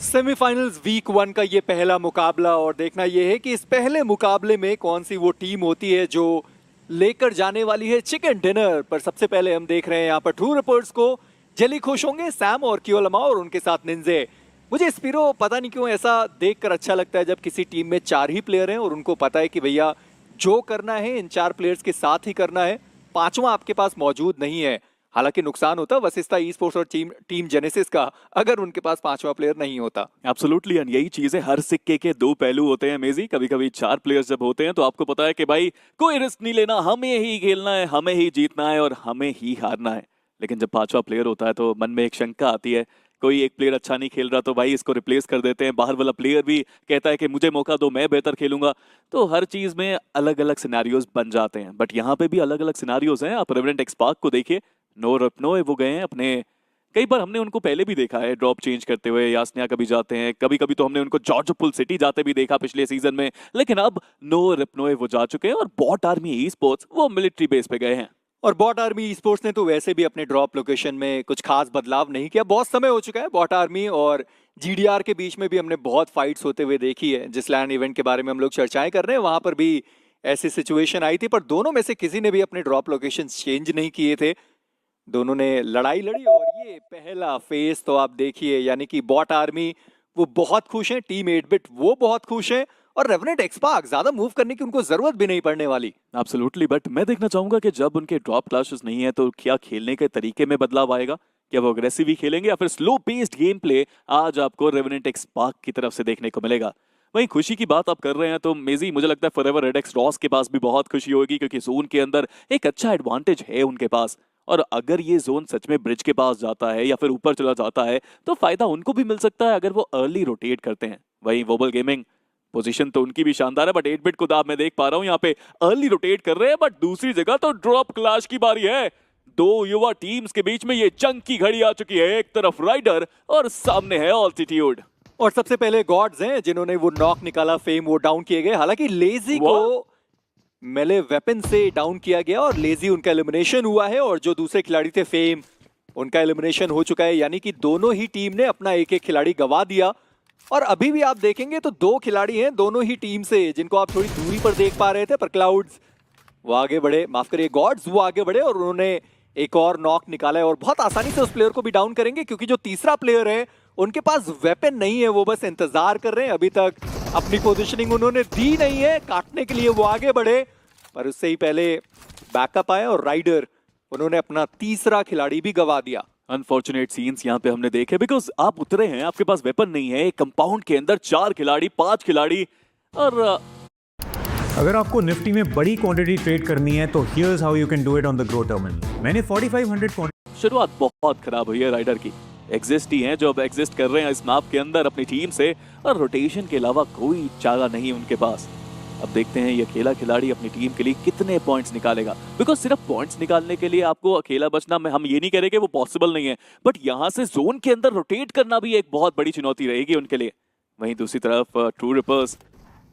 Semifinals week 1 का ये पहला मुकाबला और देखना ये है कि इस पहले मुकाबले में कौन सी वो टीम होती है जो लेकर जाने वाली है चिकन डिनर। पर सबसे पहले हम देख रहे हैं यहाँ पर ट्रू रिपोर्ट्स को। जेली खुश होंगे, सैम और क्योलमा और उनके साथ निंजे। मुझे स्पिरो पता नहीं क्यों ऐसा देखकर अच्छा लगता है जब किसी टीम में 4 ही प्लेयर हैं और उनको पता है कि भैया जो करना है इन 4 प्लेयर्स के साथ ही करना है, 5वां आपके पास मौजूद नहीं है। हालांकि नुकसान होता वशिष्ठा ई स्पोर्ट्स और टीम जेनेसिस का अगर उनके पास 5वां प्लेयर नहीं होता। एब्सोल्युटली, यही चीज है, हर सिक्के के 2 पहलू होते हैं मेजी। कभी कभी 4 प्लेयर्स जब होते हैं तो आपको पता है कि भाई कोई रिस्क नहीं लेना, हमें ही खेलना है, हमें ही जीतना है और हमें ही हारना है। लेकिन जब 5वां प्लेयर होता है तो मन में एक शंका आती है, कोई एक प्लेयर अच्छा नहीं खेल रहा तो भाई इसको रिप्लेस कर देते हैं। बाहर वाला प्लेयर भी कहता है कि मुझे मौका दो, मैं बेहतर खेलूंगा। तो हर चीज में अलग अलग सिनेरियोज बन जाते हैं, बट यहाँ पे भी अलग अलग सिनेरियोज हैं। आप रेवेनेंट एक्सपार्क को देखिए, नो रपनो वो गए हैं अपने, कई बार हमने उनको पहले भी देखा है ड्रॉप चेंज करते हुए, यास्निया कभी जाते हैं, कभी कभी तो हमने उनको जॉर्ज पुल सिटी जाते भी देखा पिछले सीजन में। लेकिन अब नो रपनो वो जा चुके हैं और बॉट आर्मी ई स्पोर्ट्स वो मिलिट्री बेस पे गए हैं। और बॉट आर्मी ई स्पोर्ट्स ने तो वैसे भी अपने ड्रॉप लोकेशन में कुछ खास बदलाव नहीं किया। बहुत समय हो चुका है बॉट आर्मी और जीडीआर के बीच में भी हमने बहुत फाइट्स होते हुए देखी है। जिस लैंड इवेंट के बारे में हम लोग चर्चाएं कर रहे हैं वहां पर भी ऐसी सिचुएशन आई थी, पर दोनों में से किसी ने भी अपने ड्रॉप लोकेशन चेंज नहीं किए थे। दोनों ने लड़ाई लड़ी और ये पहला फेज तो आप देखिए, यानी कि बॉट आर्मी वो बहुत खुश हैं, टीम 8 बिट वो बहुत खुश हैं और रेवेनेंट एक्सपार्क ज्यादा मूव करने की उनको जरूरत भी नहीं पड़ने वाली। एब्सोल्युटली, बट मैं देखना चाहूंगा कि जब उनके ड्रॉप क्लैशेस नहीं है तो क्या खेलने के तरीके में बदलाव आएगा, क्या वो अग्रेसिव ही खेलेंगे या फिर स्लो पेस्ड गेम प्ले आज आपको रेवेनेंट एक्सपार्क की तरफ से देखने को मिलेगा। वहीं खुशी की बात आप कर रहे हैं तो मेजी मुझे लगता है फॉरएवर रेडेक्स रॉस के पास भी बहुत खुशी होगी, क्योंकि जोन के अंदर एक अच्छा एडवांटेज है उनके पास। और अगर ये जोन सच में ब्रिज के पास जाता है या फिर ऊपर चला जाता है तो फायदा उनको भी मिल सकता है अगर वो अर्ली रोटेट करते हैं। वहीं वोबल गेमिंग पोजीशन तो उनकी भी शानदार है, बट 8 बिट को मैं देख पा रहा हूं यहाँ पे अर्ली रोटेट कर रहे हैं, बट दूसरी जगह तो ड्रॉप क्लैश की बारी है। 2 युवा टीम्स के बीच में ये जंग की घड़ी आ चुकी है, एक तरफ राइडर और सामने है ऑल्टीट्यूड। और सबसे पहले गॉड्स हैं जिन्होंने वो नॉक निकाला, फेम वो डाउन किए गए। हालांकि लेजी को मेले वेपन से डाउन किया गया और लेजी उनका एलिमिनेशन हुआ है और जो दूसरे खिलाड़ी थे फेम उनका एलिमिनेशन हो चुका है, यानी कि दोनों ही टीम ने अपना एक एक खिलाड़ी गवा दिया। और अभी भी आप देखेंगे तो 2 खिलाड़ी हैं दोनों ही टीम से जिनको आप थोड़ी दूरी पर देख पा रहे थे, पर क्लाउड्स वो आगे बढ़े, माफ करिए गॉड्स वो आगे बढ़े और उन्होंने एक और नॉक निकाला है और बहुत आसानी से उस प्लेयर को भी डाउन करेंगे, क्योंकि जो तीसरा प्लेयर है उनके पास वेपन नहीं है, वो बस इंतजार कर रहे हैं। अभी तक अपनी पोजीशनिंग उन्होंने दी नहीं है, काटने के लिए वो आगे बढ़े, पर उससे ही पहले बैकअप आया और राइडर उन्होंने अपना तीसरा खिलाड़ी भी गवा दिया। अनफॉर्चुनेट सीन्स यहाँ पे हमने देखे, बिकॉज आप उतरे हैं, आपके पास वेपन नहीं है, एक कंपाउंड के अंदर 4 खिलाड़ी 5 खिलाड़ी। और अगर आपको निफ्टी में बड़ी क्वांटिटी ट्रेड करनी है तो here's how you can do it on the Groww terminal. मैंने 4500 शुरुआत बहुत खराब हुई है राइडर की। एग्जिस्ट ही हैं जो अब एग्जिस्ट कर रहे हैं इस मैप के अंदर अपनी टीम से, और रोटेशन के अलावा कोई चारा नहीं उनके पास। अब देखते हैं ये अकेला खिलाड़ी अपनी टीम के लिए कितने पॉइंट्स निकालेगा, बिकॉज सिर्फ पॉइंट्स निकालने के लिए आपको अकेला बचना, हम ये नहीं कह रहे कि वो पॉसिबल नहीं है, बट यहाँ से जोन के अंदर रोटेट करना भी एक बहुत बड़ी चुनौती रहेगी उनके लिए। वहीं दूसरी तरफ ट्रू रिपर्स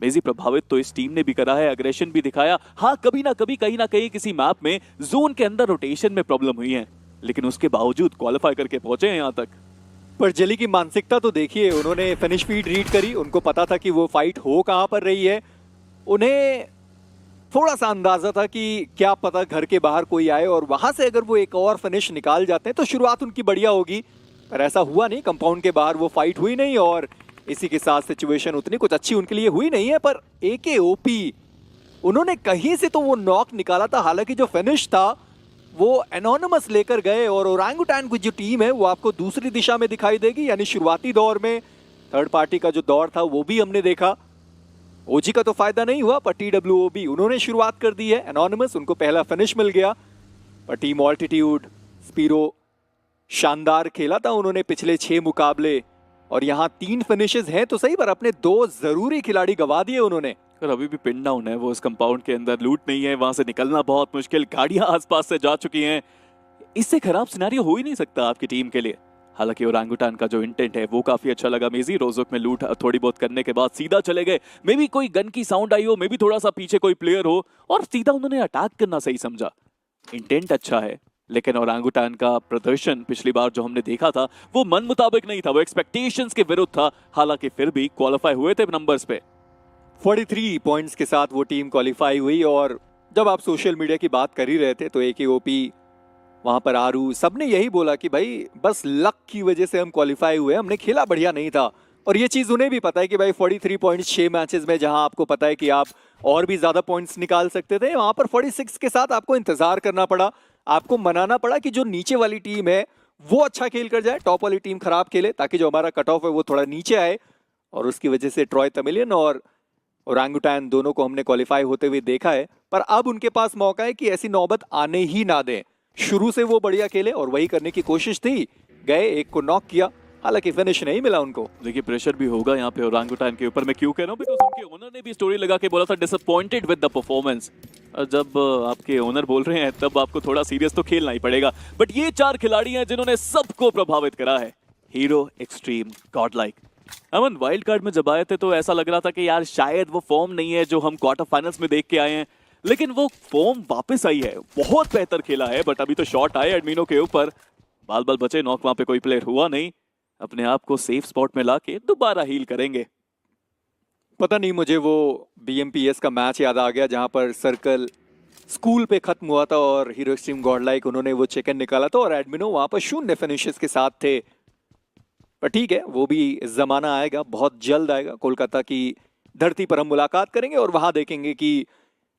मेजी प्रभावित तो इस टीम ने भी करा है, अग्रेशन भी दिखाया। हाँ, कभी ना कभी कहीं ना कहीं किसी मैप में जोन के अंदर रोटेशन में प्रॉब्लम हुई है, लेकिन उसके बावजूद क्वालिफाई करके पहुंचे हैं यहाँ तक। पर जेली की मानसिकता तो देखिए, उन्होंने फिनिश फीड रीड करी, उनको पता था कि वो फाइट हो कहां पर रही है। उन्हें थोड़ा सा अंदाजा था कि क्या पता घर के बाहर कोई आए और वहां से अगर वो एक और फिनिश निकाल जाते हैं तो शुरुआत उनकी बढ़िया होगी, पर ऐसा हुआ नहीं। कंपाउंड के बाहर वो फाइट हुई नहीं और इसी के साथ सिचुएशन उतनी कुछ अच्छी उनके लिए हुई नहीं है। पर AKOP उन्होंने कहीं से तो वो नॉक निकाला था, हालांकि जो फिनिश था वो एनोनिमस लेकर गए और ओरांगुटान की जो टीम है वो आपको दूसरी दिशा में दिखाई देगी, यानी शुरुआती दौर में थर्ड पार्टी का जो दौर था वो भी हमने देखा। ओजी का तो फायदा नहीं हुआ, पर TWOB उन्होंने शुरुआत कर दी है, एनोनिमस उनको पहला फिनिश मिल गया। पर टीम ऑल्टीट्यूड स्पिरो शानदार खेला था उन्होंने पिछले 6 मुकाबले, और यहाँ 3 फिनिशेस हैं तो सही, पर अपने 2 जरूरी खिलाड़ी गवा दिए उन्होंने। और अभी भी पिन डाउन है वो इस कंपाउंड के अंदर, लूट नहीं है, वहां से निकलना बहुत मुश्किल, गाड़ियां आसपास से जा चुकी हैं। इससे खराब सिनेरियो हो ही नहीं सकता आपकी टीम के लिए। हालांकि ओरांगुटान का जो इंटेंट है वो काफी अच्छा लगा मेजी। रोजोक में लूट थोड़ी बहुत करने के बाद सीधा चले गए, मे बी कोई गन की साउंड आई हो, मे बी थोड़ा सा पीछे कोई प्लेयर हो, और सीधा उन्होंने अटैक करना सही समझा। इंटेंट अच्छा है, लेकिन ओरांगुटान का प्रदर्शन पिछली बार जो हमने देखा था वो मन मुताबिक नहीं था, वो एक्सपेक्टेशंस के विरुद्ध था। हालांकि फिर भी क्वालिफाई हुए थे नंबर्स पे। 43 पॉइंट्स के साथ वो टीम क्वालिफाई हुई। और जब आप सोशल मीडिया की बात कर ही रहे थे तो AKOP, वहां पर आरू, सबने यही बोला कि भाई बस लक की वजह से हम क्वालिफाई हुए, हमने खेला बढ़िया नहीं था। और ये चीज उन्हें भी पता है कि भाई 43 पॉइंट्स 6 मैचेस में, जहां आपको पता है कि आप और भी ज्यादा पॉइंट्स निकाल सकते थे, वहां पर 46 के साथ आपको इंतजार करना पड़ा, आपको मनाना पड़ा कि जो नीचे वाली टीम है वो अच्छा खेल कर जाए, टॉप वाली टीम खराब खेले, ताकि जो हमारा कट ऑफ है वो थोड़ा नीचे आए। और उसकी वजह से ट्रॉय तमिलियन और ओरांगुटान दोनों को हमने क्वालिफाई होते हुए देखा है। पर अब उनके पास मौका है कि ऐसी नौबत आने ही ना दें। शुरू से वो बढ़िया खेले और वही करने की कोशिश थी, गए, एक को नॉक किया, हालांकि फिनिश नहीं मिला उनको। देखिए प्रेशर भी होगा यहाँ पे ओरांगुटान के ऊपर। मैं क्यों कह रहा हूँ, बिकॉज उनके ओनर ने भी स्टोरी लगा के बोला था डिसअपॉइंटेड विद द परफॉर्मेंस। जब आपके ओनर बोल रहे हैं तब आपको थोड़ा सीरियस तो खेलना ही पड़ेगा। बट ये 4 खिलाड़ी हैं जिन्होंने सबको प्रभावित करा है। Hero, extreme, godlike. Aman wild card में जब आए थे तो ऐसा लग रहा था कि यार शायद वो फॉर्म नहीं है जो हम क्वार्टर फाइनल्स में देख के आए हैं, लेकिन वो फॉर्म वापस आई है। बहुत बेहतर खेला है। बट अभी तो शॉट आए एडमिनो के ऊपर, बाल बाल बचे, नॉक वहां पे कोई प्लेयर हुआ नहीं। अपने आप को सेफ स्पॉट में लाके दोबारा हील करेंगे। पता नहीं, मुझे वो BMPS का मैच याद आ गया जहां पर सर्कल स्कूल पे खत्म हुआ था और हीरो एक्सट्रीम गॉडलाइक उन्होंने वो चिकन निकाला था और एडमिनो वहां पर 0 फिनिशेस के साथ थे। पर ठीक है, वो भी जमाना आएगा, बहुत जल्द आएगा। कोलकाता की धरती पर हम मुलाकात करेंगे और वहां देखेंगे कि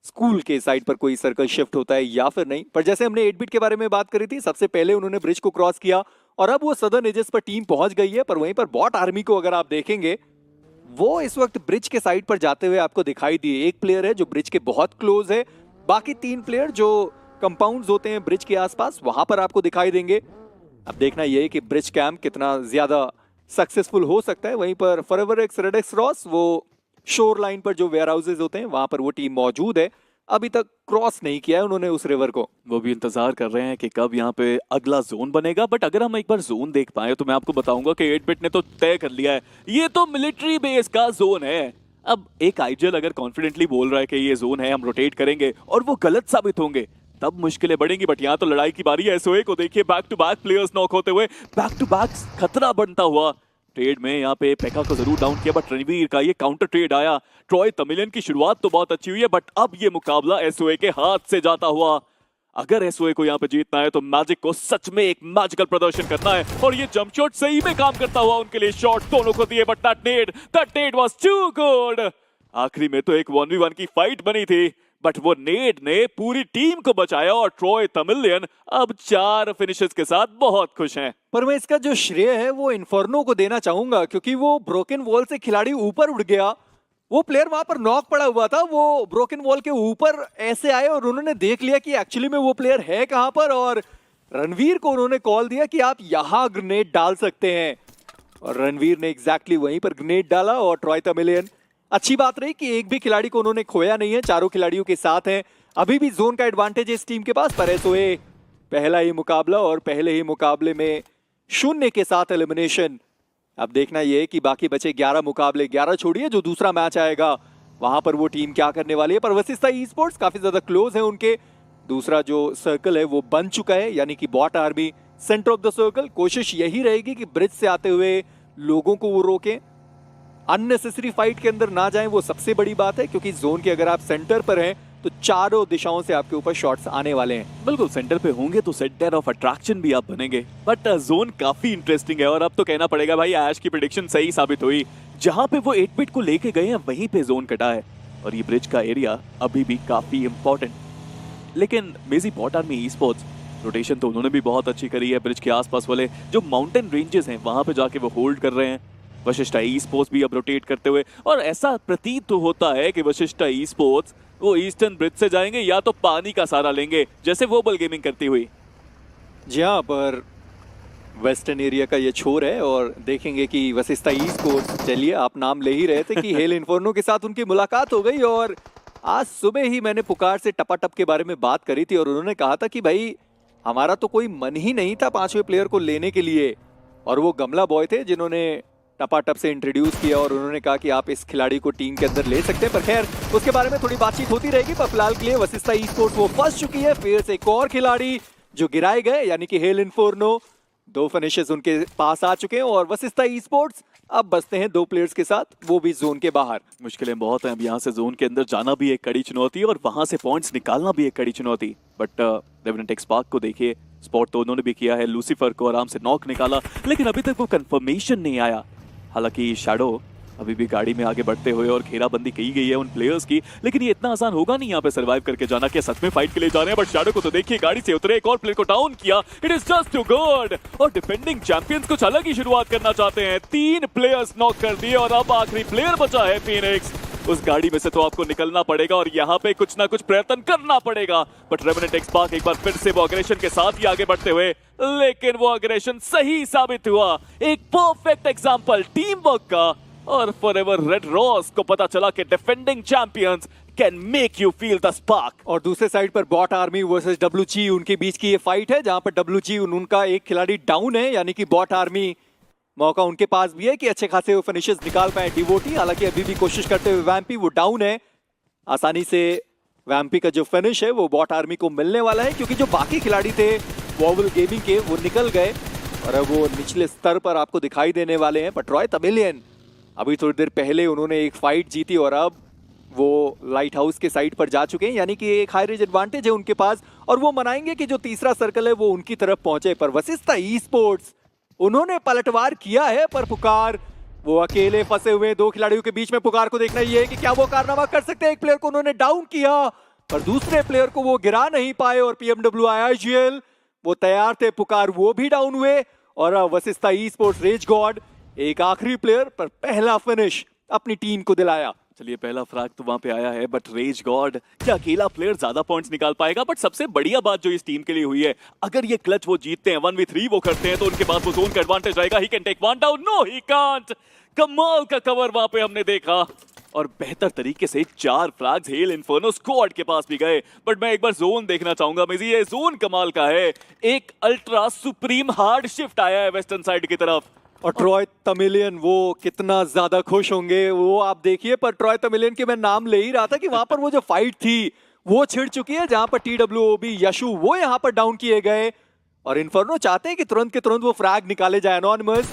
स्कूल के साइड पर कोई सर्कल शिफ्ट होता है या फिर नहीं। पर जैसे हमने 8 बिट के बारे में बात करी थी, सबसे पहले उन्होंने ब्रिज को क्रॉस किया और अब वो सदर्न एजेस पर टीम पहुंच गई है। पर वहीं पर बॉट आर्मी को अगर आप देखेंगे, वो इस वक्त ब्रिज के साइड पर जाते हुए आपको दिखाई दिए। एक प्लेयर है जो ब्रिज के बहुत क्लोज है, बाकी 3 प्लेयर जो कंपाउंड्स होते हैं ब्रिज के आसपास, वहां पर आपको दिखाई देंगे। अब देखना यह है कि ब्रिज कैंप कितना ज्यादा सक्सेसफुल हो सकता है। वहीं पर forever x, red x Ross, वो शोर लाइन पर जो वेयर हाउसेज होते हैं वहां पर वो टीम मौजूद है। अभी तक क्रॉस नहीं किया है उन्होंने उस रिवर को। वो भी इंतजार कर रहे हैं कि कब यहाँ पे अगला जोन बनेगा। बट अगर हम एक बार जोन देख पाए तो मैं आपको बताऊंगा कि 8 बिट ने तो तय कर लिया है, ये तो मिलिट्री बेस का जोन है। अब एक आईजीएल अगर कॉन्फिडेंटली बोल रहा है कि ये जोन है, हम रोटेट करेंगे, और वो गलत साबित होंगे, तब मुश्किलें बढ़ेंगी। बट यहाँ तो लड़ाई की बारी है। एसओए को देखिए, back to back players knock होते हुए, बैक टू बैक खतरा बनता हुआ। ट्रेड में यहाँ पे पेका को जरूर डाउन किया, बट रणवीर का ये काउंटर ट्रेड आया। ट्रॉय तमिलियन की शुरुआत तो बहुत अच्छी हुई है, बट अब ये मुकाबला एसओए के हाथ से जाता हुआ। अगर एसओए को यहाँ पे जीतना है तो मैजिक को सच में एक मैजिकल प्रदर्शन करना है, और ये जंप शॉट सही में काम करता हुआ उनके लिए शॉट दोनों को दिए, but that nade was too good. आखिरी में तो एक 1v1 की फाइट बनी थी, बट वो नेड ने पूरी टीम को बचाया और ट्रॉय तमिलियन अब 4 फिनिशेस के साथ बहुत खुश हैं। पर मैं इसका जो श्रेय है वो इन्फर्नो को देना चाहूंगा, क्योंकि वो ब्रोकन वॉल से खिलाड़ी ऊपर उड़ गया। वो प्लेयर वहां पर नॉक पड़ा हुआ था, वो ब्रोकन वॉल के ऊपर ऐसे आए और उन्होंने देख लिया कि एक्चुअली में वो प्लेयर है कहां पर, और रणवीर को उन्होंने कॉल दिया कि आप यहां ग्रेनेड डाल सकते हैं, और रणवीर ने एग्जैक्टली वहीं पर ग्रेनेड डाला। और ट्रॉय तमिलियन, अच्छी बात रही कि एक भी खिलाड़ी को उन्होंने खोया नहीं है, चारों खिलाड़ियों के साथ हैं। अभी भी जोन का एडवांटेज है इस टीम के पास, पर एसओए पहला ही मुकाबला और पहले ही मुकाबले में 0 के साथ एलिमिनेशन। अब देखना यह है कि बाकी बचे 11 मुकाबले, 11 छोड़िए जो दूसरा मैच आएगा वहां पर वो टीम क्या करने वाली है। पर वशिष्ठा ई स्पोर्ट्स काफी ज्यादा क्लोज है उनके, दूसरा जो सर्कल है वो बन चुका है, यानी कि bot army centre of the circle. कोशिश यही रहेगी कि ब्रिज से आते हुए लोगों को वो रोकें, अननेसेसरी फाइट के अंदर ना जाएं, वो सबसे बड़ी बात है। क्योंकि जोन के अगर आप सेंटर पर हैं तो चारों दिशाओं से आपके ऊपर शॉट्स आने वाले हैं। बिल्कुल, सेंटर पे होंगे तो सेंटर ऑफ अट्रैक्शन भी आप बनेंगे। बट जोन काफी इंटरेस्टिंग है, और अब तो कहना पड़ेगा भाई ऐश की प्रेडिक्शन सही साबित हुई। जहां पे वो 8 बिट को लेके गए हैं वहीं पे जोन कटा है, और ये ब्रिज का एरिया अभी भी काफी इंपॉर्टेंट। लेकिन मेजी bot army esports rotation तो उन्होंने भी बहुत अच्छी करी है। ब्रिज के आसपास वाले जो माउंटेन रेंजेस हैं वहां पे जाके वो होल्ड कर रहे हैं। वशिष्ठा ई स्पोर्ट्स भी अब रोटेट करते हुए, और ऐसा प्रतीत तो होता है कि वशिष्ठा ई स्पोर्ट्स वो ईस्टर्न ब्रिज से जाएंगे या तो पानी का सहारा लेंगे, जैसे वो बल गेमिंग करती हुई। जी हाँ, पर वेस्टर्न एरिया का ये छोर है, और देखेंगे कि वशिष्ठा ई स्पोर्ट्स, चलिए आप नाम ले ही रहे थे कि हेल इन्फर्नो के साथ उनकी मुलाकात हो गई, और आज सुबह ही मैंने पुकार से टपाटप के बारे में बात करी थी, और उन्होंने कहा था कि भाई हमारा तो कोई मन ही नहीं था 5वें प्लेयर को लेने के लिए, और वो गमला बॉय थे जिन्होंने टपाटप से इंट्रोड्यूस किया, और उन्होंने कहा कि आप इस खिलाड़ी को टीम के अंदर ले सकते हैं। पर खैर उसके बारे में थोड़ी बातचीत होती रहेगी, पर फिलहाल के लिए वशिष्ठा ई स्पोर्ट्स वो फंस चुकी है। फिर से एक और खिलाड़ी जो गिराए गए, यानी कि हेल इन्फोर्नो, 2 फिनिशेस उनके पास आ चुके हैं और वशिष्ठा ई स्पोर्ट्स अब बचते हैं 2 प्लेयर्स के साथ, वो भी जोन के बाहर। मुश्किलें बहुत हैं, अब यहाँ से जोन के अंदर जाना भी एक कड़ी चुनौती और वहां से पॉइंट्स निकालना भी एक कड़ी चुनौती। बट रेवेनेंट एक्सपार्क को देखिए, स्पॉट तो उन्होंने भी किया है, लूसीफर को आराम से नॉक निकाला, लेकिन अभी तक वो कंफर्मेशन नहीं आया। हालांकि शैडो अभी भी गाड़ी में आगे बढ़ते हुए और घेराबंदी की गई है उन प्लेयर्स की, लेकिन ये इतना आसान होगा नहीं यहाँ पे सरवाइव करके जाना। क्या सच में फाइट के लिए जा रहे हैं? बट शैडो को तो देखिए, गाड़ी से उतरे, एक और प्लेयर को डाउन किया, it is just too good. और डिफेंडिंग चैंपियंस कुछ अलग ही शुरुआत करना चाहते हैं, 3 प्लेयर्स नॉक कर दिए और अब आखिरी प्लेयर बचा है फीनिक्स। उस गाड़ी में से तो आपको निकलना पड़ेगा और यहाँ पे कुछ ना कुछ प्रयत्न करना पड़ेगा। बट रेवेनेंट एक्सपार्क एक बार फिर से वो अग्रेशन के साथ ही आगे बढ़ते हुए, लेकिन वो अग्रेशन सही साबित हुआ। एक परफेक्ट एग्जांपल टीम वर्क का, और फॉरएवर रेड रॉस को पता चला कि defending champions can make you feel the spark. और दूसरे साइड पर बॉट आर्मी वर्सेस WG, उनके बीच की ये फाइट है जहां पर WG उनका एक खिलाड़ी डाउन है, यानी कि बॉट आर्मी मौका उनके पास भी है कि अच्छे खासे वो फिनिशेस निकाल पाए डिवोटी। हालांकि अभी भी कोशिश करते हुए वैम्पी, वो डाउन है, आसानी से वैम्पी का जो फिनिश है वो बॉट आर्मी को मिलने वाला है, क्योंकि जो बाकी खिलाड़ी थे वॉवल गेमिंग के वो निकल गए और अब वो निचले स्तर पर आपको दिखाई देने वाले हैं। बट रॉय तमिलियन अभी थोड़ी देर पहले उन्होंने एक फाइट जीती और अब वो लाइट हाउस के साइड पर जा चुके हैं, यानी कि एक हाई रेज एडवांटेज है उनके पास और वो मनाएंगे कि जो तीसरा सर्कल है वो उनकी तरफ पहुंचे। पर वशिष्ठा ई स्पोर्ट्स, उन्होंने पलटवार किया है, पर पुकार वो अकेले फंसे हुए 2 खिलाड़ियों के बीच में। पुकार को देखना ये है कि क्या वो कारनामा कर सकते हैं। एक प्लेयर को उन्होंने डाउन किया पर दूसरे प्लेयर को वो गिरा नहीं पाए और PMW IIGL वो तैयार थे, पुकार वो भी डाउन हुए और Vasista esports rage god एक आखिरी प्लेयर पर पहला फिनिश अपनी टीम को दिलाया। चलिए, पहला फ्रैग तो वहां पे आया है, बट रेज गॉड क्या अकेला प्लेयर ज्यादा पॉइंट्स निकाल पाएगा? बट सबसे बढ़िया बात जो इस टीम के लिए हुई है, अगर ये क्लच वो जीतते हैं, 1v3 वो करते हैं, तो उनके पास वो जोन का एडवांटेज रहेगा। He can take one down, no he can't. कमाल का कवर वहां पे हमने देखा और बेहतर तरीके से 4 फ्लैग्स हेल इन्फर्नो स्क्वाड के पास भी गए। बट मैं एक बार जोन देखना चाहूंगा मेजी, ये जोन कमाल का है। एक अल्ट्रा सुप्रीम हार्ड शिफ्ट आया है वेस्टर्न साइड की तरफ और ट्रॉय तमिलियन वो कितना ज्यादा खुश होंगे वो आप देखिए। पर ट्रॉय तमिलियन के मैं नाम ले ही रहा था कि वहां पर वो जो फाइट थी वो छिड़ चुकी है, जहां पर TWOB यशु वो यहां पर डाउन किए गए और इन्फर्नो चाहते हैं कि तुरंत के तुरंत वो फ्रैग निकाले जाए। एनोनिमस,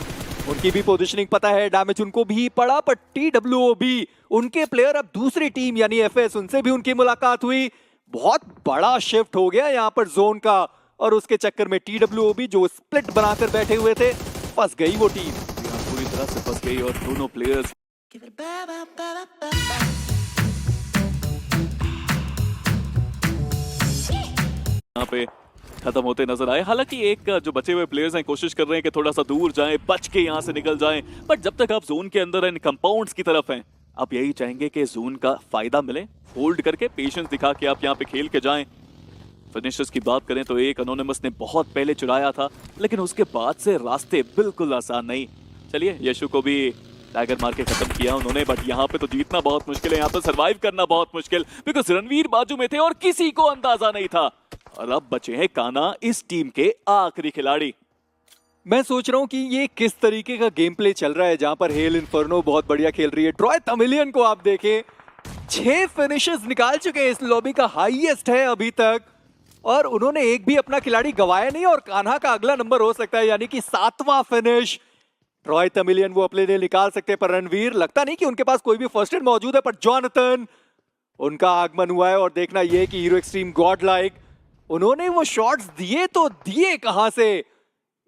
उनकी भी पोजीशनिंग पता है, डैमेज उनको भी पड़ा, पर TWOB उनके प्लेयर अब दूसरी टीम यानी FS, उनसे भी उनकी मुलाकात हुई। बहुत बड़ा शिफ्ट हो गया यहाँ पर जोन का और उसके चक्कर में TWOB जो स्प्लिट बनाकर बैठे हुए थे, फंस गई वो टीम। पूरी तरह से फंस गई और दोनों प्लेयर्स यहाँ पे खत्म होते नजर आए। हालांकि एक जो बचे हुए प्लेयर्स हैं कोशिश कर रहे हैं कि थोड़ा सा दूर जाएं, बच के यहाँ से निकल जाएं, बट जब तक आप जोन के अंदर इन कंपाउंड्स की तरफ हैं, आप यही चाहेंगे कि जोन का फायदा मिले, होल्ड करके पेशेंस दिखा के आप यहाँ पे खेल के जाएं। फिनिशर्स की बात करें तो एक एनोनिमस ने बहुत पहले चुराया था, लेकिन उसके बाद से रास्ते बिल्कुल आसान नहीं। चलिए, यशु को भी टैगर मार के खत्म किया उन्होंने, बट यहाँ पे तो जीतना बहुत मुश्किल है, यहाँ पे सरवाइव करना बहुत मुश्किल, बिकॉज रणवीर बाजू में थे और किसी को अंदाजा नहीं था। और अब बचे हैं काना, इस टीम के आखिरी खिलाड़ी। मैं सोच रहा हूँ कि ये किस तरीके का गेम प्ले चल रहा है, जहां पर हेल इन्फर्नो बहुत बढ़िया खेल रही है। ट्रॉय तमिलियन को आप देखें, 6 फिनिशेस निकाल चुके हैं, इस लॉबी का हाईएस्ट है अभी तक और उन्होंने एक भी अपना खिलाड़ी गवाया नहीं और कान्हा का अगला नंबर हो सकता है, यानी कि 7वां फिनिश ट्रॉय तमिलियन वो अपने लिए निकाल सकते हैं। पर रणवीर लगता नहीं कि उनके पास कोई भी फर्स्ट एड मौजूद है, पर जॉनथन उनका आगमन हुआ है और देखना ये कि हीरो एक्सट्रीम गॉड लाइक उन्होंने वो शॉट्स दिए तो दिए कहां से,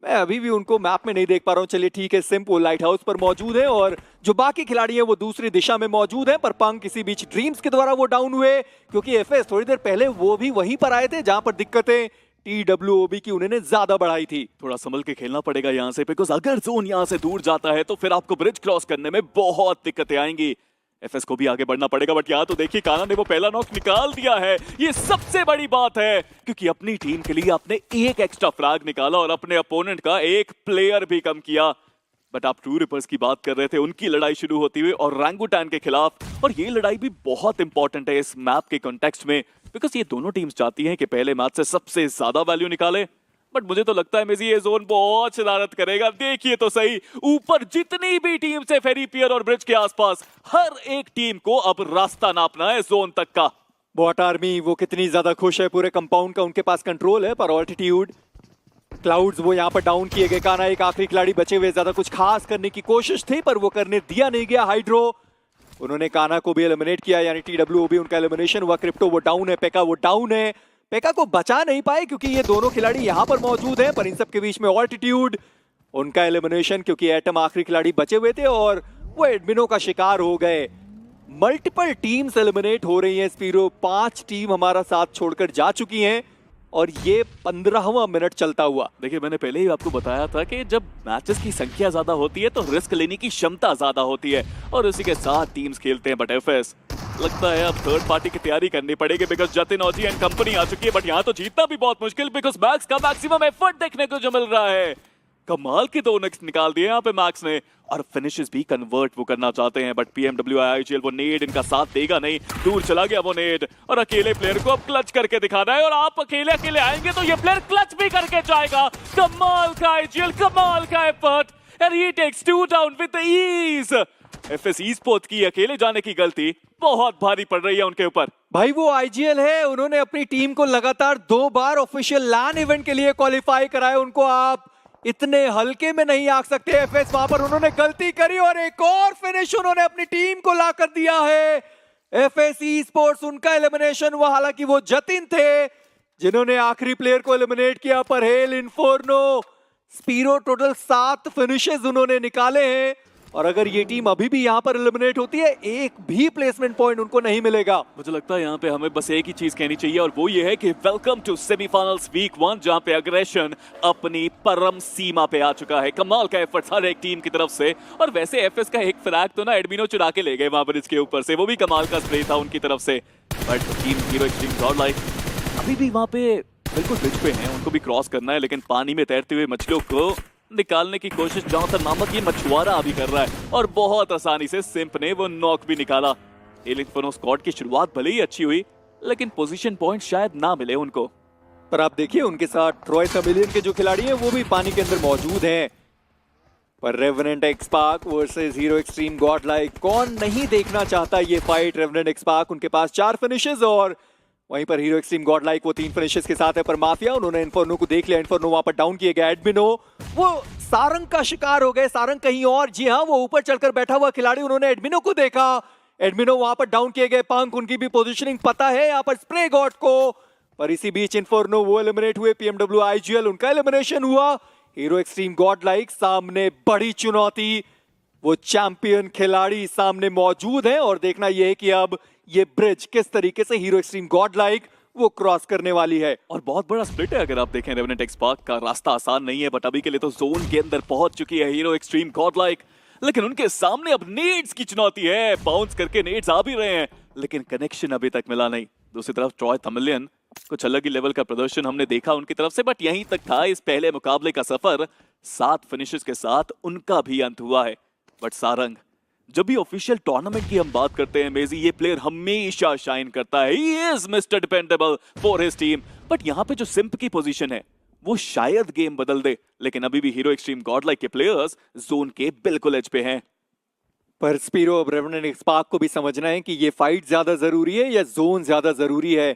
मैं अभी भी उनको मैप में नहीं देख पा रहा हूं। चलिए ठीक है, सिंपल लाइट हाउस पर मौजूद है और जो बाकी खिलाड़ी हैं वो दूसरी दिशा में मौजूद हैं। पर पंग किसी बीच ड्रीम्स के द्वारा वो डाउन हुए, क्योंकि FS थोड़ी देर पहले वो भी वहीं पर आए थे जहां पर दिक्कतें TWOB की उन्होंने ज्यादा बढ़ाई थी। थोड़ा संभल के खेलना पड़ेगा यहाँ से, बिकॉज अगर जोन यहाँ से दूर जाता है तो फिर आपको ब्रिज क्रॉस करने में बहुत दिक्कतें आएंगी। FS को भी आगे बढ़ना पड़ेगा, बट यहाँ तो देखिए काना ने वो पहला नॉक निकाल दिया है। ये सबसे बड़ी बात है, क्योंकि अपनी टीम के लिए आपने एक एक्स्ट्रा फ्लैग निकाला और अपने अपोनेंट का एक प्लेयर भी कम किया। बट आप ट्रू रिपर्स की बात कर रहे थे, उनकी लड़ाई शुरू होती हुई और रैंगुटैन के खिलाफ, और ये लड़ाई भी बहुत इंपॉर्टेंट है इस मैप के कॉन्टेक्स्ट में, बिकॉज ये दोनों टीम्स चाहती हैं कि पहले मैच से सबसे ज्यादा वैल्यू निकाले। बट मुझे तो लगता है मेजी ये जोन बहुत शरारत करेगा। देखिए तो सही, ऊपर जितनी भी टीम्स है फेरी पियर और ब्रिज के आसपास, हर एक टीम को अब रास्ता नापना है जोन तक का। बॉट आर्मी वो कितनी ज्यादा खुश है, पूरे कंपाउंड का उनके पास कंट्रोल है, पर ऑल्टीट्यूड क्लाउड्स वो यहाँ पर डाउन किए गए। काना एक आखिरी खिलाड़ी बचे हुए, ज्यादा कुछ खास करने की कोशिश थी पर वो करने दिया नहीं गया। हाइड्रो उन्होंने काना को भी एलिमिनेट किया, यानी TWO भी उनका एलिमिनेशन हुआ। क्रिप्टो वो डाउन है, पेका वो डाउन है। पेका को बचा नहीं पाए क्योंकि ये दोनों खिलाड़ी यहाँ पर मौजूद हैं, पर इन सब के बीच में ऑल्टीट्यूड उनका एलिमिनेशन, क्योंकि एटम आखिरी खिलाड़ी बचे हुए थे और वो एडमिनो का शिकार हो गए। मल्टीपल टीम्स एलिमिनेट हो रही हैं। स्पीरो 5 टीम हमारा साथ छोड़कर जा चुकी हैं और ये 15वां मिनट चलता हुआ। देखिए, मैंने पहले ही आपको बताया था कि जब मैचेस की संख्या ज्यादा होती है तो रिस्क लेने की क्षमता ज्यादा होती है और उसी के साथ टीम्स खेलते हैं। बट एफएस लगता है अब थर्ड पार्टी की तैयारी करनी पड़ेगी because Jatin OG and company आ चुकी है। बट यहाँ तो जीतना भी बहुत मुश्किल बिकॉज मैक्स का मैक्सिमम एफर्ट देखने को जो मिल रहा है। कमाल की 2 नेक्स्ट निकाल दिए यहाँ पे मैक्स ने और फिनिशेस भी कन्वर्ट वो करना चाहते हैं। बट PMW IGL वो नेड इनका साथ देगा नहीं, दूर चला गया वो नेड और अकेले प्लेयर को अब क्लच करके दिखाना है और आप अकेले अकेले आएंगे तो ये प्लेयर क्लच भी करके जाएगा। कमाल का IGL, कमाल का effort and he takes 2 down with ease. FS Esports की अकेले जाने की गलती बहुत भारी पड़ रही है उनके ऊपर। भाई वो IGL है, उन्होंने अपनी टीम को लगातार 2 बार ऑफिशियल लैन इवेंट के लिए क्वालिफाई कराया, उनको आप इतने हल्के में नहीं आंक सकते। एफएस वहां पर उन्होंने गलती करी और एक और फिनिश उन्होंने अपनी टीम को ला कर दिया है। एफएस Esports उनका एलिमिनेशन हुआ, हालांकि वो जतिन थे जिन्होंने आखिरी प्लेयर को एलिमिनेट किया, पर hello inferno Spiro total 7 finishes उन्होंने निकाले हैं और अगर ये टीम अभी भी यहाँ पर एलिमिनेट होती है एक भी प्लेसमेंट पॉइंट उनको नहीं मिलेगा। मुझे लगता है यहाँ पे हमें बस एक ही चीज कहनी चाहिए और वो ये है कि वेलकम टू सेमीफाइनल्स वीक 1 जहाँ पे अग्रेशन अपनी परम सीमा पे आ चुका है। कमाल का एफर्ट हर एक टीम की तरफ से और वैसे एफएस का एक फ्रैग तो ना एडमिनो चुरा के ले गए वहां पर इसके ऊपर से, वो भी कमाल का स्प्रे था उनकी तरफ से। But team hero extreme Godlike अभी भी वहां पे बिल्कुल ब्रिज पे हैं, उनको भी क्रॉस करना है लेकिन पानी में तैरते हुए मछलियों को निकालने की कोशिश जॉनसन नामक ये मछुआरा अभी कर रहा है और बहुत आसानी से सिंप ने वो नॉक भी निकाला। एलिफोनो स्क्वाड की शुरुआत भले ही अच्छी हुई लेकिन पोजीशन पॉइंट शायद ना मिले उनको। पर आप देखिए उनके साथ ट्रॉय तमिलियन के जो खिलाड़ी हैं वो भी पानी के अंदर मौजूद हैं। पर Revenant XSpark versus hero extreme godlike, कौन नहीं देखना चाहता ये फाइट। रेवेनेंट एक्सपार्क उनके पास 4 फिनिशेस और वहीं पर हीरो एक्सट्रीम गॉडलाइक वो 3 फिनिशेस के साथ है। पर माफिया उन्होंने इन्फर्नो को देख लिया, इन्फर्नो वहां पर डाउन किए गए। एडमिनो वो सारंग का शिकार हो गए, सारंग कहीं और, जी हाँ वो ऊपर चढ़कर बैठा हुआ खिलाड़ी, उन्होंने एडमिनो को देखा, एडमिनो वहां पर डाउन किए गए। पंक उनकी भी पोजीशनिंग पता है यहाँ पर स्प्रे गॉड को, पर इसी बीच इन्फर्नो वो एलिमिनेट हुए। PMW IGL उनका एलिमिनेशन हुआ। हीरो एक्सट्रीम गॉडलाइक सामने बड़ी चुनौती, वो चैंपियन खिलाड़ी सामने मौजूद है और देखना यह है कि अब ये ब्रिज किस तरीके से हीरो एक्सट्रीम गॉडलाइक वो क्रॉस करने वाली है। और बहुत बड़ा स्प्लिट है अगर आप देखें, रेवेनेंट एक्सपार्क का रास्ता आसान नहीं है बट अभी के लिए तो जोन के अंदर पहुंच चुकी है हीरो एक्सट्रीम गॉडलाइक, लेकिन उनके सामने अब नेड्स की चुनौती है। बाउंस करके नेड्स आ भी रहे हैं लेकिन कनेक्शन अभी तक मिला नहीं। दूसरी तरफ ट्रॉय तमिलियन कुछ अलग ही लेवल का प्रदर्शन हमने देखा उनकी तरफ से, बट यहीं तक था इस पहले मुकाबले का सफर। 7 फिनिशेस के साथ उनका भी अंत हुआ है। बट सारंग, जब भी ऑफिशियल टूर्नामेंट की हम बात करते हैं मेजी, ये प्लेयर हमेशा शाइन करता है। He is mister dependable for his team. But यहाँ पे जो सिंप की पोजीशन है वो शायद गेम बदल दे, लेकिन अभी भी हीरो एक्सट्रीम गॉडलाइक के प्लेयर्स जोन के बिल्कुल एज पे हैं। पर स्पीरो अब रेवेनेंट एक्सपार्क को भी समझना है कि ये फाइट ज्यादा जरूरी है या जोन ज्यादा जरूरी है,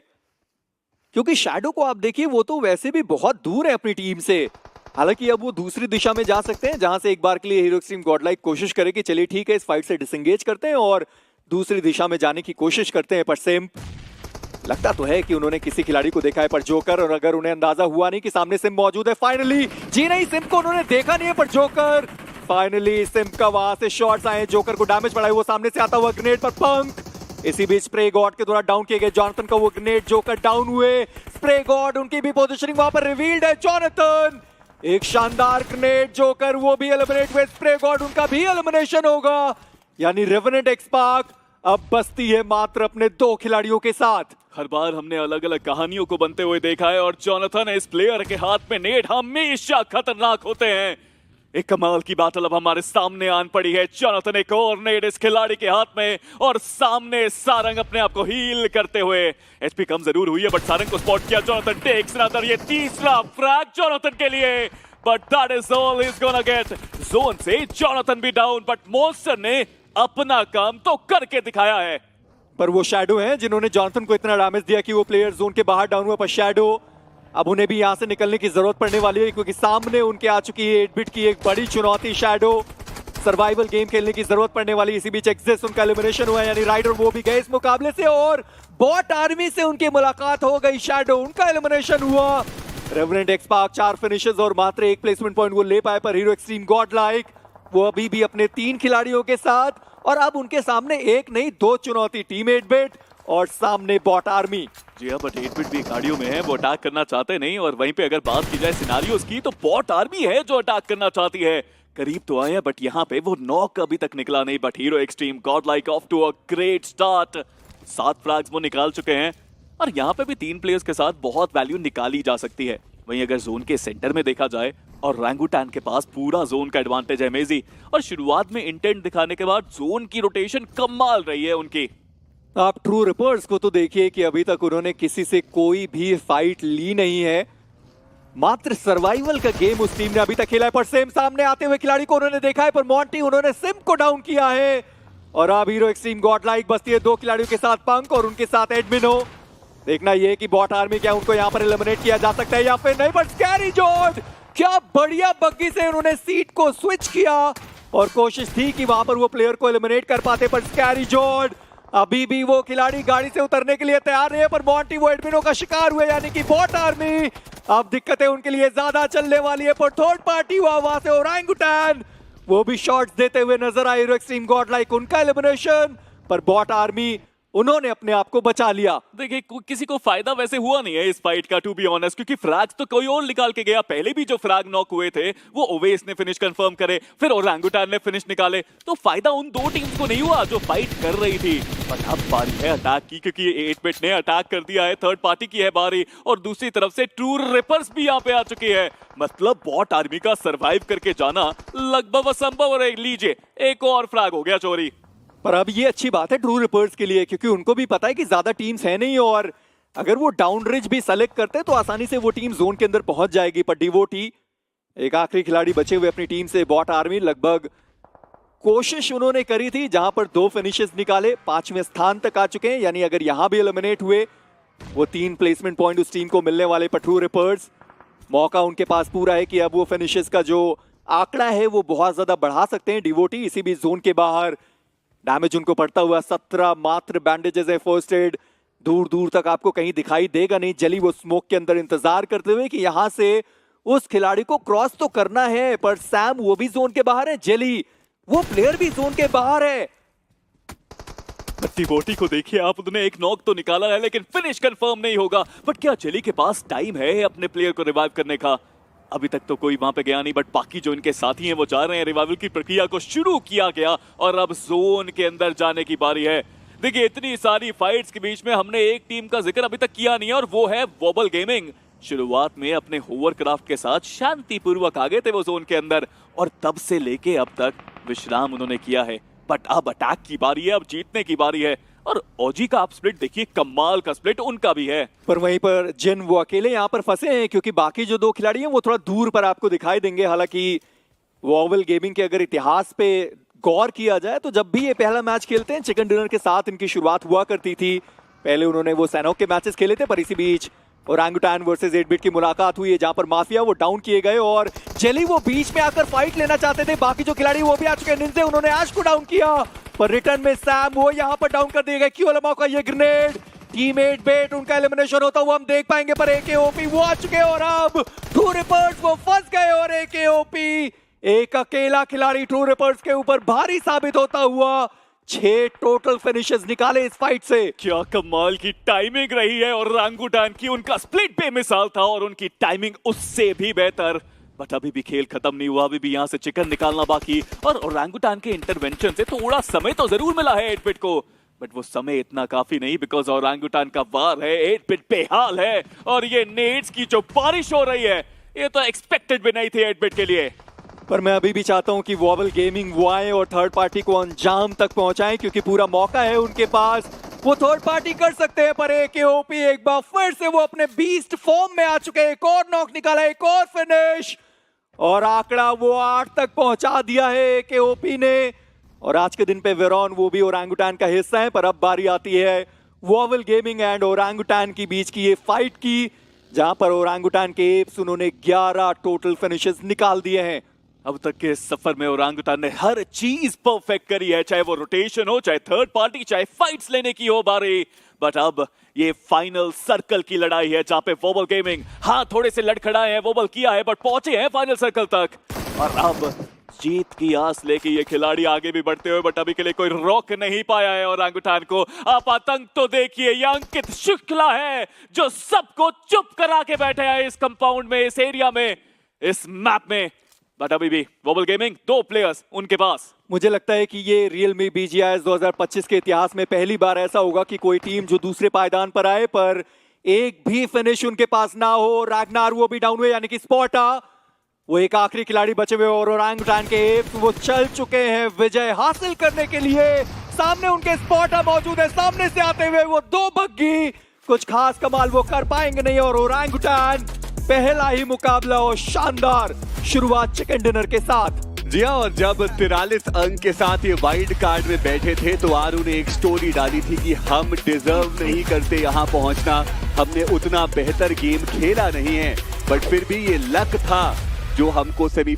क्योंकि शैडो को आप देखिए वो तो वैसे भी बहुत दूर है अपनी टीम से। हालांकि अब वो दूसरी दिशा में जा सकते हैं जहां से एक बार के लिए हीरो एक्सट्रीम गॉडलाइक कोशिश करे कि चलिए ठीक है इस फाइट से डिसएंगेज करते हैं और दूसरी दिशा में जाने की कोशिश करते हैं। पर सिम्प, लगता तो है कि उन्होंने किसी खिलाड़ी को देखा है, पर जोकर, और अगर उन्हें अंदाजा हुआ नहीं कि सामने सिम्प मौजूद है, फाइनली जी नहीं सिम्प को उन्होंने देखा नहीं है, पर जोकर फाइनली सिम्प का वहां से शॉट्स आए, जोकर को डैमेज पड़ा है, वो सामने से आता हुआ ग्रेनेड पर पंक। इसी बीच स्प्रे गॉड के द्वारा डाउन किए गए जॉनथन का वो ग्रेनेड, जोकर डाउन हुए, स्प्रे गॉड उनकी भी पोजीशनिंग वहां पर रिवील्ड है। जॉनथन एक शानदार ग्रेनेड, जोकर वो भी एलिमिनेट हुए, स्प्रे गॉड उनका भी एलिमिनेशन होगा। यानी रेवेनेंट एक्सपार्क अब बसती है मात्र अपने 2 खिलाड़ियों के साथ। हर बार हमने अलग अलग कहानियों को बनते हुए देखा है और जॉनथन इस प्लेयर के हाथ में नेड हमेशा खतरनाक होते हैं। एक कमाल की बात अब हमारे सामने आन पड़ी है। जॉनथन एक और नेड इस खिलाड़ी के हाथ में और सामने सारंग अपने आप को हील करते हुए। एचपी कम जरूर हुई है बट सारंग को स्पॉट किया। जॉनथन टेक्स अनदर, ये तीसरा फ्रैग जॉनथन के लिए, but that is all he is gonna get. Zone से जॉनथन भी डाउन, बट मॉन्स्टर ने अपना काम तो करके दिखाया है। पर वो शैडो हैं जिन्होंने जॉनसन को इतना डैमेज दिया कि वो प्लेयर जोन के बाहर डाउन हुआ। पर शैडो अब उन्हें भी यहाँ से निकलने की जरूरत पड़ने वाली है क्योंकि सामने उनके आ चुकी है 8 बिट की एक बड़ी चुनौती। शैडो सर्वाइवल गेम खेलने की जरूरत पड़ने वाली। इसी बीच एक्सिस उनका एलिमिनेशन हुआ, यानी राइडर वो भी गए इस मुकाबले से और बॉट आर्मी से उनकी मुलाकात हो गई। शैडो उनका एलिमिनेशन हुआ। रेवेनेंट एक्सपार्क 4 फिनिशेस और मात्र 1 प्लेसमेंट पॉइंट वो ले पाए, पर हीरो एक्सट्रीम गॉड लाइक वो अभी भी अपने 3 खिलाड़ियों के साथ, और अब उनके सामने एक नहीं 2 चुनौती, टीम 8 बिट और सामने बॉट आर्मी। जी हाँ, बट 8 बिट भी गाड़ियों में है, वो अटैक करना चाहते नहीं। और वहीं पे अगर बात की जाए सिनारियोस की तो बॉट आर्मी है जो अटैक करना चाहती है। करीब तो आए हैं बट यहाँ पे वो नॉक अभी तक निकला नहीं। But hero extreme god like off to a great start. 7 frags वो निकाल चुके हैं और यहाँ पे भी 3 प्लेयर्स के साथ बहुत वैल्यू निकाली जा सकती है। वहीं अगर जोन के सेंटर में देखा जाए और रैंगुटैन के पास पूरा जोन का एडवांटेज है मेजी, और शुरुआत में इंटेंट दिखाने के बाद जोन की रोटेशन कमाल रही है उनकी। आप ट्रू रिपर्स को तो देखिए कि अभी तक उन्होंने किसी से कोई भी फाइट ली नहीं है, मात्र सर्वाइवल का गेम उस टीम ने अभी तक खेला है। पर सेम सामने आते हुए खिलाड़ी को उन्होंने देखा है, पर मॉन्टी उन्होंने सिम को डाउन किया है और अब हीरो एक्सट्रीम गॉड लाइक बसती है 2 खिलाड़ियों के साथ, पंक और उनके साथ एडमिनो। देखना ये कि बॉट आर्मी क्या उनको यहाँ पर एलिमिनेट किया जा सकता है या फिर नहीं। पर स्कैरी जॉर्ज क्या बढ़िया बग्गी से उन्होंने सीट को स्विच किया और कोशिश थी कि वहां पर वो प्लेयर को एलिमिनेट कर पाते, पर स्कैरी जॉर्ज अभी भी वो खिलाड़ी गाड़ी से उतरने के लिए तैयार नहीं है। पर मॉन्टी वो एडमिनो का शिकार हुए, यानी कि बॉट आर्मी अब दिक्कतें उनके लिए ज्यादा चलने वाली है। पर थर्ड पार्टी हुआ वहां से ओरंगुटैन, वो भी शॉट्स देते हुए नजर आए। हीरो एक्सट्रीम गॉड लाइक उनका एलिमिनेशन, पर बॉट आर्मी उन्होंने अपने आप को बचा लिया। देखिए किसी को फायदा वैसे हुआ नहीं है इस फाइट का, टू बी ऑनेस्ट, क्योंकि फ्रैग्स तो कोई और निकाल के गया। पहले भी जो फ्रैग नॉक हुए थे वो ओवेस ने फिनिश कंफर्म करे, फिर ओरंगुटैन ने फिनिश निकाले, तो फायदा उन 2 टीम्स को नहीं हुआ जो फाइट कर रही थी। पर अब बारी है अटैक की, क्योंकि 8 बिट ने अटैक कर दिया है, थर्ड पार्टी की है बारी, और दूसरी तरफ से ट्रू रिपर्स भी यहाँ पे आ चुकी है। मतलब बॉट आर्मी का सरवाइव करके जाना लगभग असंभव। और लीजिए एक और फ्रैग हो गया चोरी। पर अब ये अच्छी बात है ट्रू रिपर्स के लिए, क्योंकि उनको भी पता है कि ज्यादा टीम्स है नहीं और अगर वो डाउन रिज भी सेलेक्ट करते तो आसानी से वो टीम जोन के अंदर पहुंच जाएगी। पर डिवोटी एक आखिरी खिलाड़ी बचे हुए अपनी टीम से। बॉट आर्मी लगभग कोशिश उन्होंने करी थी, जहां पर 2 फिनिशेस निकाले, 5वें स्थान तक आ चुके हैं, यानी अगर यहां भी एलिमिनेट हुए वो 3 प्लेसमेंट पॉइंट उस टीम को मिलने वाले। पर ट्रू रिपर्स मौका उनके पास पूरा है कि अब वो फिनिशेस का जो आंकड़ा है वो बहुत ज्यादा बढ़ा सकते हैं। डिवोटी इसी भी जोन के बाहर, डैमेज उनको पड़ता हुआ 17, मात्र बैंडेजेस है, फर्स्ट एड दूर दूर तक आपको कहीं दिखाई देगा नहीं। जली वो स्मोक के अंदर इंतजार करते हुए कि यहां से उस खिलाड़ी को क्रॉस तो करना है, पर सैम वो भी जोन के बाहर है, जली वो प्लेयर भी जोन के बाहर है। डिवोटी को देखिए आप, उन्होंने एक नॉक तो निकाला है लेकिन फिनिश कंफर्म नहीं होगा। बट क्या जली के पास टाइम है अपने प्लेयर को रिवाइव करने का? अभी तक तो कोई वहां पे गया नहीं, बट बाकी जो इनके साथी हैं वो जा रहे हैं। रिवाइवल की प्रक्रिया को शुरू किया गया और अब जोन के अंदर जाने की बारी है। देखिए इतनी सारी फाइट्स के बीच में हमने एक टीम का जिक्र अभी तक किया नहीं है और वो है वोबल गेमिंग। शुरुआत में अपने होवरक्राफ्ट के साथ शांतिपूर्वक आ गए थे वो जोन के अंदर, और तब से लेके अब तक विश्राम उन्होंने किया है। बट अब अटैक की बारी है, अब जीतने की बारी है। और ओजी का आप स्प्लिट देखिए, कमाल का स्प्लिट उनका भी है। पर वहीं पर जिन वो अकेले यहाँ पर फंसे हैं, क्योंकि बाकी जो 2 खिलाड़ी हैं वो थोड़ा दूर पर आपको दिखाई देंगे। हालांकि वोबल गेमिंग के अगर इतिहास पे गौर किया जाए तो जब भी ये पहला मैच खेलते हैं, चिकन डिनर के साथ इनकी शुरुआत हुआ करती थी। पहले उन्होंने वो सैनोक के मैचेस खेले थे, पर इसी बीच ओरंगुटैन वर्सेस 8 बिट की मुलाकात हुई है, जहां पर माफिया वो डाउन किए गए और जेली वो बीच में आकर फाइट लेना चाहते थे। बाकी जो खिलाड़ी वो भी आ चुके हैं, निंजे उन्होंने ऐश को डाउन किया, पर रिटर्न में सैम वो यहां पर डाउन कर दिए गए। क्यूलमा का ये ग्रेनेड, टीम 8 बिट उनका एलिमिनेशन होता हुआ हम देख पाएंगे। पर एकेओपी वो आ चुके हैं और अब ट्रू रिपर्स वो फंस गए और एकेओपी एक अकेला खिलाड़ी ट्रू रिपर्स के ऊपर भारी साबित होता हुआ 6 टोटल फिनिशेस निकाले इस फाइट से। क्या कमाल की टाइमिंग रही है और ओरंगुटैन की, उनका स्प्लिट बेमिसाल था और उनकी टाइमिंग उससे भी बेहतर। बट अभी भी खेल खत्म नहीं हुआ, अभी भी यहाँ से चिकन निकालना बाकी। और ओरंगुटैन के इंटरवेंशन से थोड़ा समय तो जरूर मिला है 8 बिट को, बट वो समय इतना काफी नहीं, बिकॉज ओरंगुटैन का वार है, 8 बिट बेहाल है और ये नेड्स की जो बारिश हो रही है ये तो एक्सपेक्टेड भी नहीं थी 8 बिट के लिए। पर मैं अभी भी चाहता हूं कि वोबल गेमिंग वो आए और थर्ड पार्टी को अंजाम तक पहुंचाएं, क्योंकि पूरा मौका है उनके पास, वो थर्ड पार्टी कर सकते हैं। पर एकेओपी एक बार फिर से वो अपने बीस्ट फॉर्म में आ चुके हैं। एक और नॉक निकाला, एक और फिनिश और आंकड़ा वो 8 तक पहुंचा दिया है एकेओपी ने। और आज के दिन पे वेरॉन वो भी ओरंगुटान का हिस्सा है। पर अब बारी आती है वॉवल गेमिंग एंड ओरंगुटान की बीच की ये फाइट की, जहां पर ओरंगुटान के एप्स उन्होंने 11 टोटल फिनिशेस निकाल दिए हैं। अब तक के सफर में ओरंगुटान ने हर चीज परफेक्ट करी है, चाहे वो रोटेशन हो, चाहे थर्ड पार्टी, चाहे फाइट्स लेने की हो बारी। बट अब ये फाइनल सर्कल की लड़ाई है, जहां पे वोबल गेमिंग हाँ थोड़े से लड़खड़ाए हैं, वोबल किया है, बट पहुंचे हैं फाइनल सर्कल तक। और अब जीत की आस लेके ये खिलाड़ी आगे भी बढ़ते हुए, बट अभी के लिए कोई रोक नहीं पाया है ओरंगुटान को। आप आतंक तो देखिए, ये अंकित शुक्ला है जो सबको चुप करा के बैठे हैं इस कंपाउंड में, इस एरिया में, इस मैप में। बट अभी भी वोबल गेमिंग 2 प्लेयर्स उनके पास। मुझे लगता है कि ये रियलमी BGIS 2025 के इतिहास में पहली बार ऐसा होगा कि कोई टीम जो दूसरे पायदान पर आए पर एक भी फिनिश उनके पास ना हो। रैग्नार वो भी डाउन हुए, यानी कि स्पॉटा वो एक आखिरी खिलाड़ी बचे हुए, और ओरंगुटान के एप्स वो चल चुके हैं विजय हासिल करने के लिए। सामने उनके स्पॉटा मौजूद है, सामने से आते हुए वो 2 बग्गी, कुछ खास कमाल वो कर पाएंगे नहीं। और ओरंगुटान पहला ही मुकाबला और शानदार शुरुआत चिकन डिनर के साथ। जी हाँ, और जब 43 अंक के साथ ये वाइल्ड कार्ड में बैठे थे तो आरू ने एक स्टोरी डाली थी कि हम डिजर्व नहीं करते यहाँ पहुंचना, हमने उतना बेहतर गेम खेला नहीं है, बट फिर भी ये लक था जो हमको सेमी